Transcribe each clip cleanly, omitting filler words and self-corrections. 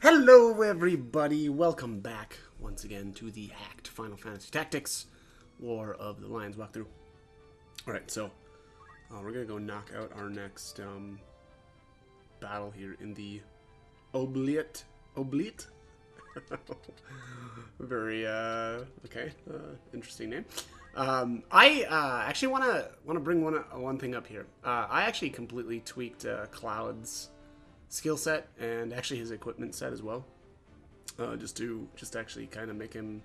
Hello, everybody. Welcome back once again to the Hacked Final Fantasy Tactics War of the Lions walkthrough. Alright, so we're going to go knock out our next battle here in the Oubliette. Oubliette? Very, interesting name. I actually want to bring one thing up here. I actually completely tweaked Cloud's skill set and actually his equipment set as well, just to actually kind of make him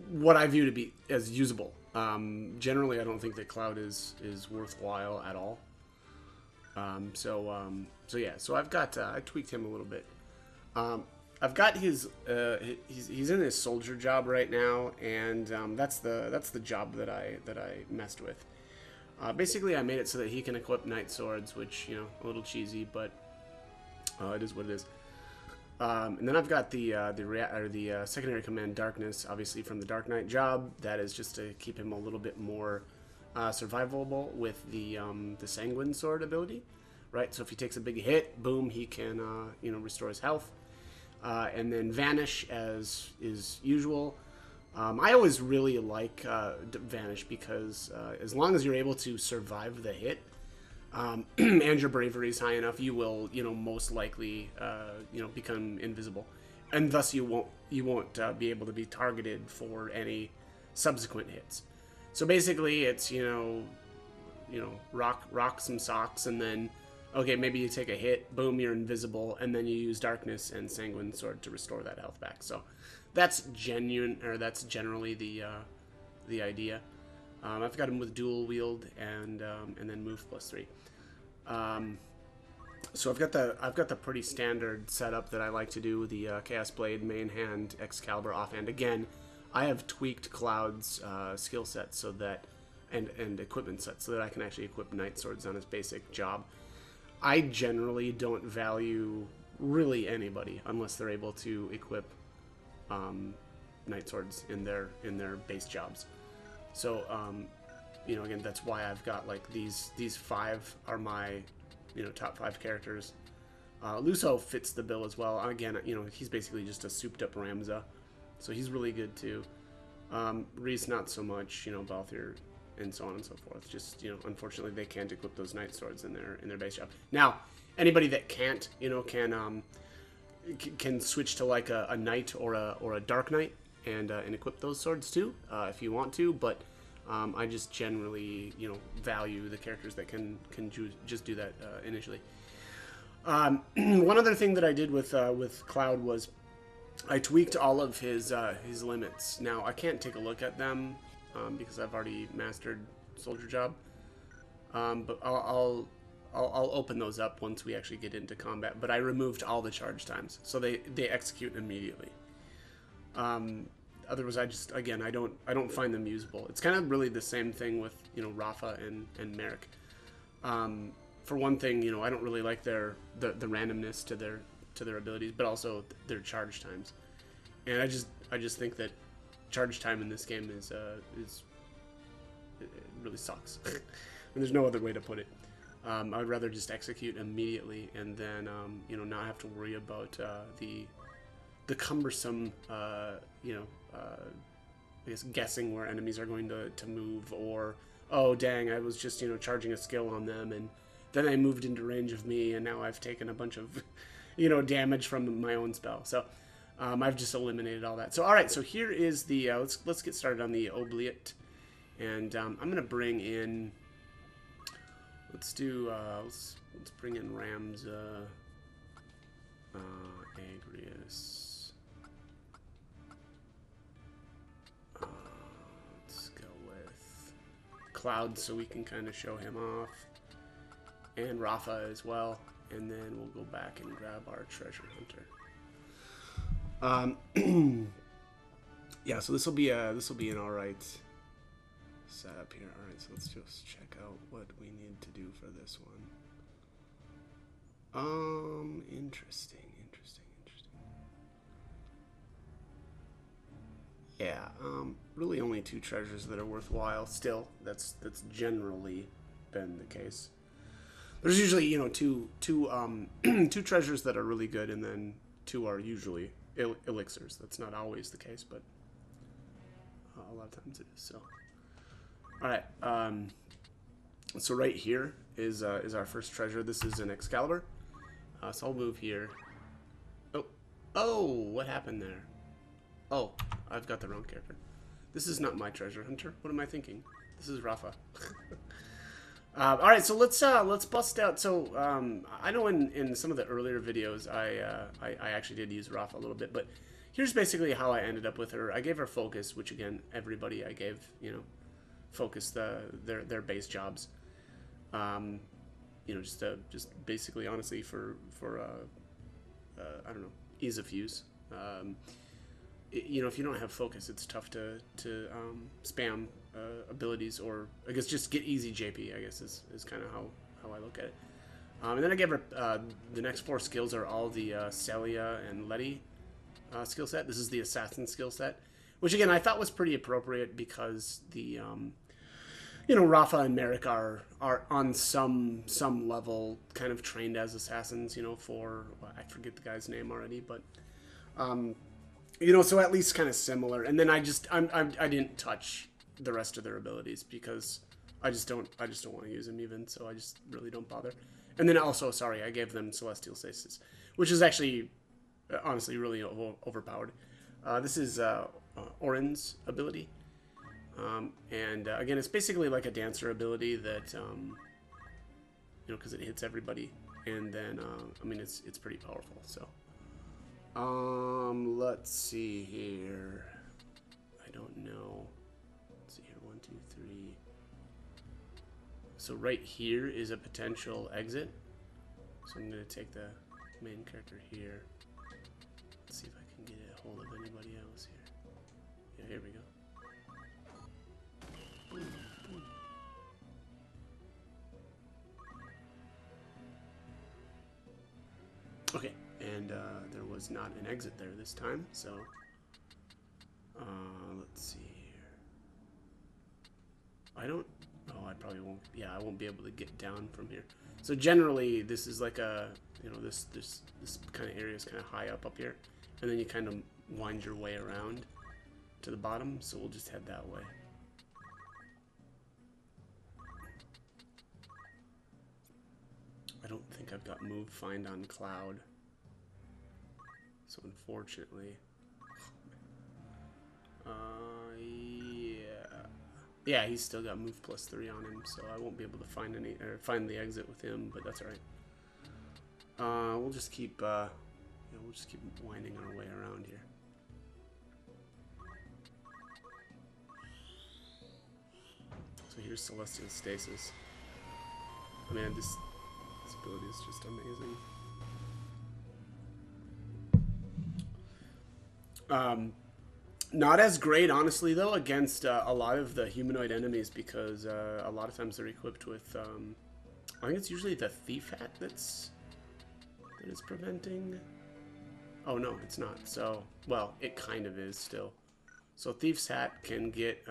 what I view to be as usable. Generally, I don't think that Cloud is worthwhile at all. So I've got I tweaked him a little bit. I've got his he's in his soldier job right now, and that's the job that I messed with. Basically, I made it so that he can equip knight swords, which, you know, a little cheesy, but it is what it is. And then I've got the secondary command darkness, obviously from the Dark Knight job. That is just to keep him a little bit more survivable with the sanguine sword ability, right? So if he takes a big hit, boom, he can restore his health. And then vanish as is usual. I always really like vanish because as long as you're able to survive the hit, and your bravery is high enough, you will, most likely, become invisible, and thus you won't be able to be targeted for any subsequent hits. So basically, it's rock some socks, and then okay, maybe you take a hit, boom, you're invisible, and then you use darkness and sanguine sword to restore that health back. So that's generally the idea. I've got him with dual wield and then move +3. So I've got the pretty standard setup that I like to do. The Chaos Blade, main hand, Excalibur, offhand. Again, I have tweaked Cloud's skill set so that and equipment set so that I can actually equip knight swords on his basic job. I generally don't value really anybody unless they're able to equip knight swords in their base jobs. So, again, that's why I've got like these 5 are my, top 5 characters. Luso fits the bill as well. Again, he's basically just a souped up Ramza, so he's really good too. Reese not so much, Balthier and so on and so forth. Just, unfortunately they can't equip those knight swords in their base job. Now, anybody that can't, can switch to like a knight or a dark knight and equip those swords too, if you want to, but I just generally, value the characters that can just do that initially. One other thing that I did with Cloud was I tweaked all of his limits. Now I can't take a look at them because I've already mastered Soldier Job, but I'll open those up once we actually get into combat. But I removed all the charge times, so they execute immediately. Otherwise, I don't find them usable. It's kind of really the same thing with Rafa and Merrick. For one thing, I don't really like the randomness to their abilities, but also their charge times. And I just think that charge time in this game is it really sucks. And there's no other way to put it. I would rather just execute immediately and then not have to worry about the cumbersome I guess guessing where enemies are going to move, or oh dang, I was just charging a skill on them and then they moved into range of me and now I've taken a bunch of damage from my own spell. So I've just eliminated all that. So alright, so here is the let's get started on the Oubliette, and I'm gonna bring in let's bring in Ramza, Agrius. Let's go with Cloud so we can kind of show him off, and Rafa as well, and then we'll go back and grab our treasure hunter. Yeah, so this will be an alright setup here. Alright, so let's just check out what we need to do for this one. Interesting. Yeah, really only 2 treasures that are worthwhile. Still, that's generally been the case. There's usually, two treasures that are really good, and then two are usually elixirs. That's not always the case, but a lot of times it is. So, all right. So right here is our first treasure. This is an Excalibur. So I'll move here. Oh, what happened there? Oh, I've got the wrong character. This is not my treasure hunter. What am I thinking? This is Rafa. All right, so let's bust out. So I know in some of the earlier videos I actually did use Rafa a little bit, but here's basically how I ended up with her. I gave her focus, which again everybody I gave focus their base jobs. Just basically honestly for I don't know, ease of use. If you don't have focus, it's tough to spam abilities, or I guess just get easy JP, I guess is kind of how I look at it. And then I gave her the next 4 skills are all the Celia and Letty skill set. This is the assassin skill set, which again I thought was pretty appropriate because the Rafa and Merrick are on some level kind of trained as assassins, for I forget the guy's name already, but so at least kind of similar. And then I didn't touch the rest of their abilities because I just don't want to use them even, so I just really don't bother. And then also, sorry, I gave them Celeste Stasis, which is actually honestly really overpowered. This is Orin's ability. And again, it's basically like a dancer ability that, because it hits everybody. And then, it's pretty powerful. So, let's see here. I don't know. Let's see here. 1, 2, 3. So right here is a potential exit. So I'm going to take the main character here. Let's see if I can get a hold of anybody else here. Yeah, here we go. Okay, and there was not an exit there this time, so let's see here. I probably won't. Yeah, I won't be able to get down from here. So generally, this is like a this kind of area is kind of high up here, and then you kind of wind your way around to the bottom. So we'll just head that way. I don't think I've got move find on Cloud, so unfortunately, yeah, he's still got move +3 on him, so I won't be able to find find the exit with him, but that's all right. We'll just keep winding our way around here. So here's Celeste Stasis. Man, this ability is just amazing. Not as great, honestly, though, against a lot of the humanoid enemies, because a lot of times they're equipped with, I think it's usually the thief hat that is preventing. Oh no, it's not. So, well, it kind of is still. So thief's hat can get,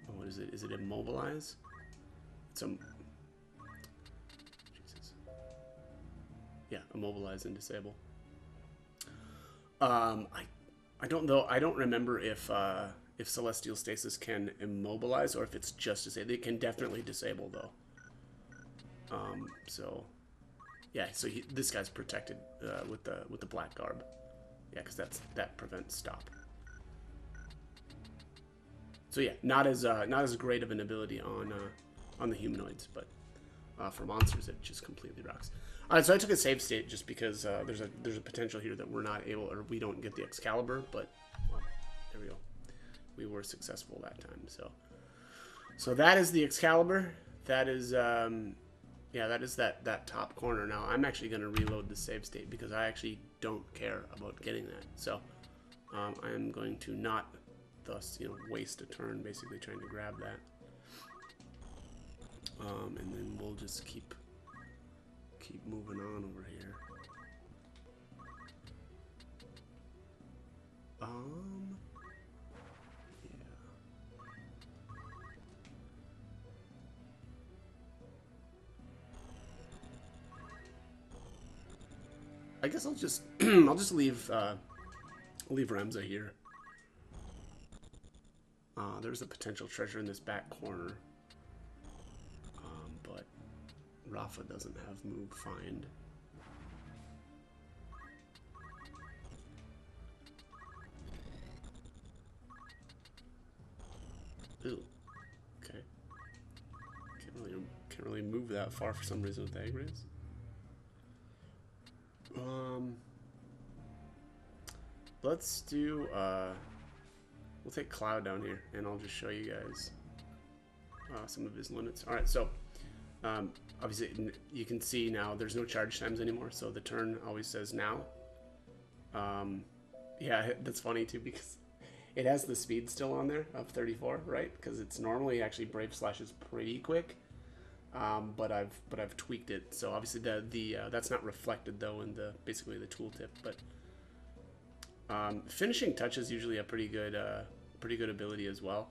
what is it? Is it immobilize? It's a immobilize and disable. I don't know. I don't remember if Celestial Stasis can immobilize or if it's just disable. It can definitely disable though. So yeah. So this guy's protected with the black garb. Yeah, because that prevents stop. So yeah, not as great of an ability on the humanoids, but for monsters it just completely rocks. Alright, so I took a save state just because there's a potential here that we're not able, or we don't get the Excalibur, but well, there we go. We were successful that time. So that is the Excalibur. That is that is that top corner. Now I'm actually going to reload the save state because I actually don't care about getting that. So I am going to not thus waste a turn basically trying to grab that. And then we'll just keep moving on over here. I guess I'll just I'll just leave Ramza here. There's a potential treasure in this back corner, but Rafa doesn't have move find. Ooh, okay. Can't really move that far for some reason with egg rays. Let's do we'll take Cloud down here, and I'll just show you guys some of his limits. All right, so obviously you can see now there's no charge times anymore, so the turn always says now. Yeah, that's funny too because it has the speed still on there of 34, right? Because it's normally actually Brave Slash is pretty quick, but I've tweaked it. So obviously the that's not reflected though in the basically the tooltip. But finishing touch is usually a pretty good ability as well,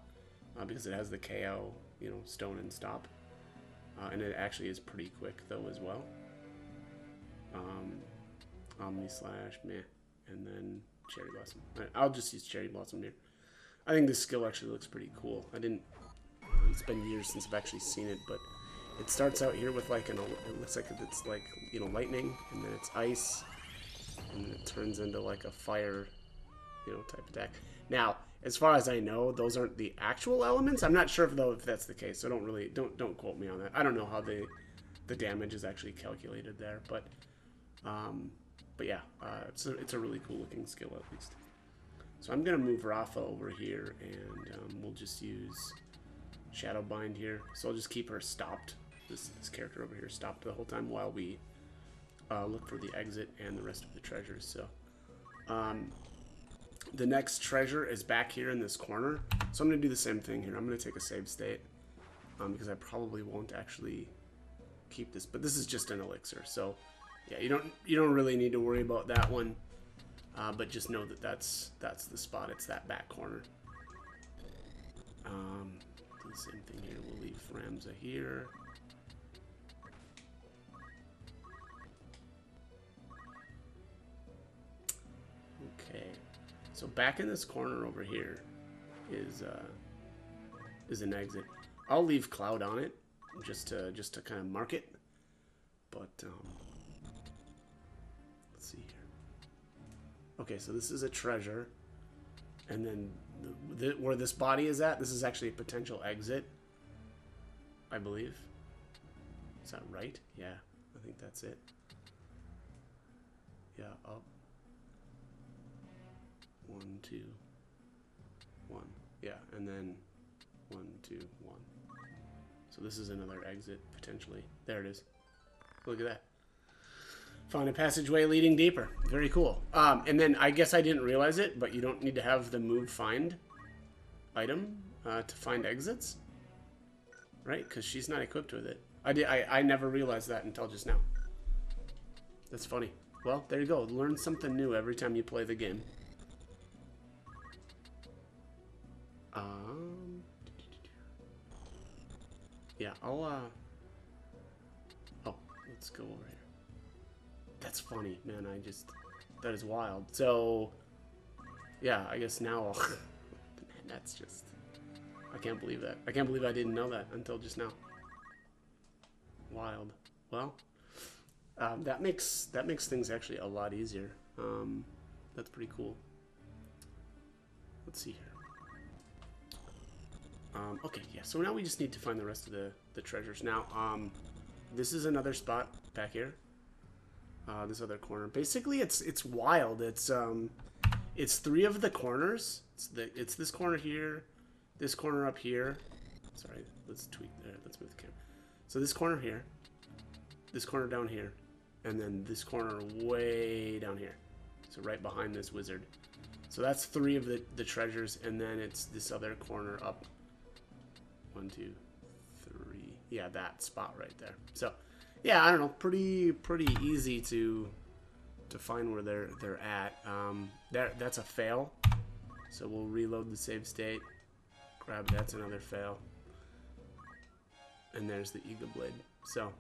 because it has the KO, you know, stone and stop, and it actually is pretty quick though as well. Omni Slash, meh, and then Cherry Blossom. I'll just use Cherry Blossom here. I think this skill actually looks pretty cool. It's been years since I've actually seen it, but it starts out here with like it looks like it's like, you know, lightning, and then it's ice, and then it turns into like a fire, you know, type attack. Now, as far as I know, those aren't the actual elements. I'm not sure if that's the case, so don't quote me on that. I don't know how the damage is actually calculated there, but yeah, it's a really cool looking skill at least. So I'm gonna move Rafa over here, and we'll just use Shadow Bind here. So I'll just keep her stopped. This character over here stopped the whole time while we look for the exit and the rest of the treasures. So the next treasure is back here in this corner. So I'm gonna do the same thing here. I'm gonna take a save state because I probably won't actually keep this, but this is just an elixir. So yeah, you don't really need to worry about that one, but just know that that's the spot. It's that back corner. Do the same thing here. We'll leave Ramza here. Okay, so back in this corner over here is an exit. I'll leave Cloud on it just to kind of mark it, but let's see here. Okay, so this is a treasure, and then where this body is at, this is actually a potential exit, I believe. Is that right? Yeah, I think that's it. Yeah, up. 1, 2, 1. Yeah, and then 1, 2, 1. So this is another exit, potentially. There it is. Look at that. Found a passageway leading deeper. Very cool. And then I guess I didn't realize it, but you don't need to have the move find item to find exits, right? Because she's not equipped with it. I never realized that until just now. That's funny. Well, there you go. Learn something new every time you play the game. Yeah, I'll oh, let's go over here. That's funny, man. That is wild. So, yeah, I guess now I'll... Man, that's just... I can't believe that. I can't believe I didn't know that until just now. Wild. Well, that makes things actually a lot easier. That's pretty cool. Let's see here. Okay, yeah, so now we just need to find the rest of the treasures. Now, this is another spot back here. This other corner. Basically, it's wild. It's 3 of the corners. It's this corner here, this corner up here. Sorry, let's tweak there. Let's move the camera. So this corner here, this corner down here, and then this corner way down here. So right behind this wizard. So that's 3 of the treasures, and then it's this other corner up. 1, 2, 3. Yeah, that spot right there. So, yeah, I don't know, pretty easy to find where they're at. That's a fail. So we'll reload the save state. Grab that's another fail. And there's the Eagle Blade. So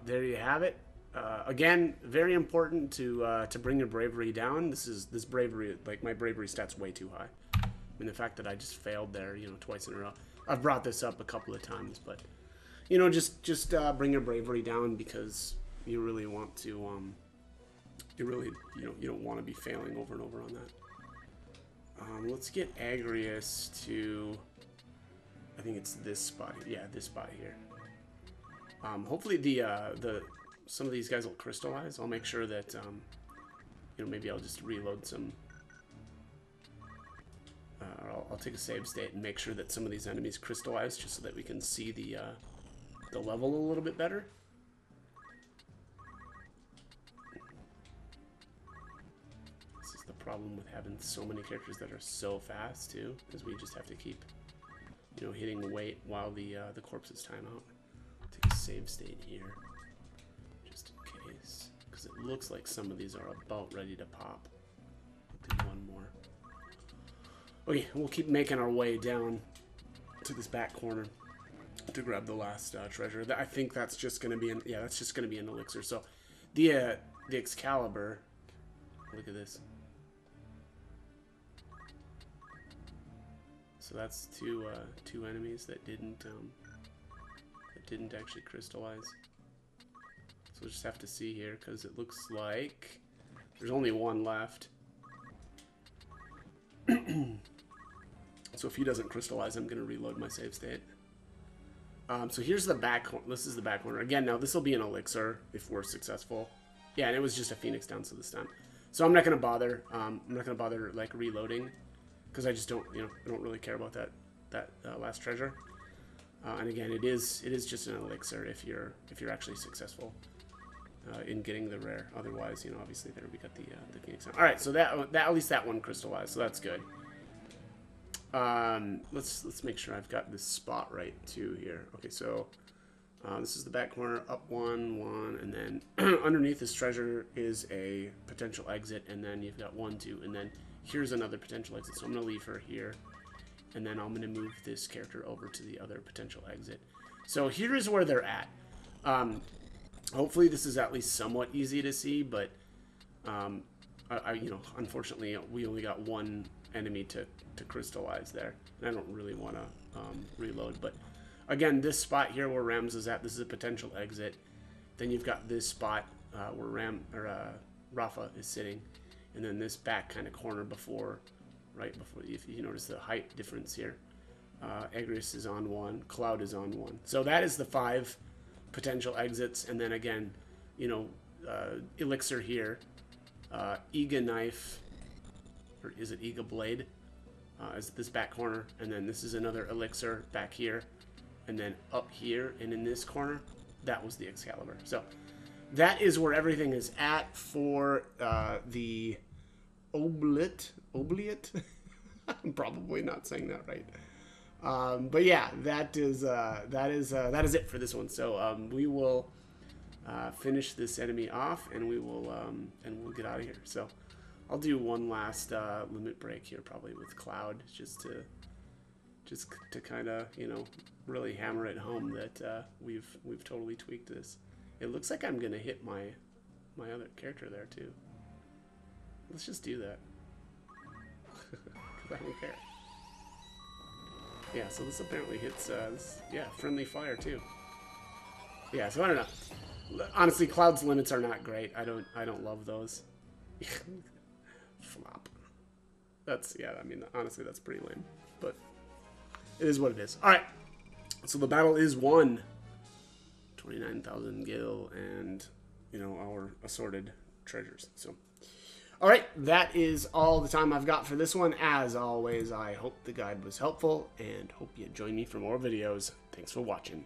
there you have it. Again, very important to bring your bravery down. This bravery, like my bravery stat's way too high. I mean, the fact that I just failed there, you know, twice in a row. I've brought this up a couple of times, but you know, just bring your bravery down because you really want to. You don't want to be failing over and over on that. Let's get Agrius to. I think it's this spot. Yeah, this spot here. Hopefully some of these guys will crystallize. I'll make sure that you know, maybe I'll just reload some. I'll take a save state and make sure that some of these enemies crystallize, just so that we can see the level a little bit better. This is the problem with having so many characters that are so fast too, because we just have to keep, you know, hitting the weight while the corpses time out. Take a save state here, just in case, because it looks like some of these are about ready to pop. I'll do one more. Okay, we'll keep making our way down to this back corner to grab the last treasure. I think that's just gonna be that's just gonna be an elixir. So the Excalibur. Look at this. So that's two enemies that didn't actually crystallize. So we'll just have to see here, because it looks like there's only one left. So if he doesn't crystallize, I'm gonna reload my save state. So here's the back corner. This is the back corner again. Now this will be an elixir if we're successful. Yeah, and it was just a phoenix down to this time. So I'm not gonna bother. I'm not gonna bother like reloading, because I just don't, you know, I don't really care about that last treasure. And again, it is just an elixir if you're actually successful in getting the rare. Otherwise, you know, obviously there we got the phoenix down. All right, so that at least that one crystallized, so that's good. Let's make sure I've got this spot right too here. Okay, so this is the back corner, up one, and then underneath this treasure is a potential exit, and then you've got 1, 2, and then here's another potential exit. So I'm gonna leave her here, and then I'm gonna move this character over to the other potential exit. So here is where they're at. Hopefully this is at least somewhat easy to see, but you know, unfortunately we only got one enemy to crystallize there, and I don't really want to reload. But again, this spot here where Rams is at, this is a potential exit. Then you've got this spot where Rafa is sitting, and then this back kind of corner right before, if you notice the height difference here. Agrius is on 1, Cloud is on 1. So that is the 5 potential exits, and then again, you know, elixir here, Ega knife, or is it Ega blade, is this back corner, and then this is another elixir back here, and then up here and in this corner, that was the Excalibur. So that is where everything is at for the Oubliette. I'm probably not saying that right. But yeah, that is it for this one. So we will finish this enemy off, and we'll get out of here. So I'll do one last limit break here, probably with Cloud, just to kind of, you know, really hammer it home that we've totally tweaked this. It looks like I'm gonna hit my other character there too. Let's just do that. I don't care. Yeah, so this apparently hits, yeah, friendly fire too. Yeah, so I don't know. Honestly, Cloud's limits are not great. I don't love those. Flop. That's, yeah, I mean, honestly, that's pretty lame. But it is what it is. Alright, so the battle is won. 29,000 gil and, you know, our assorted treasures. So, alright, that is all the time I've got for this one. As always, I hope the guide was helpful, and hope you join me for more videos. Thanks for watching.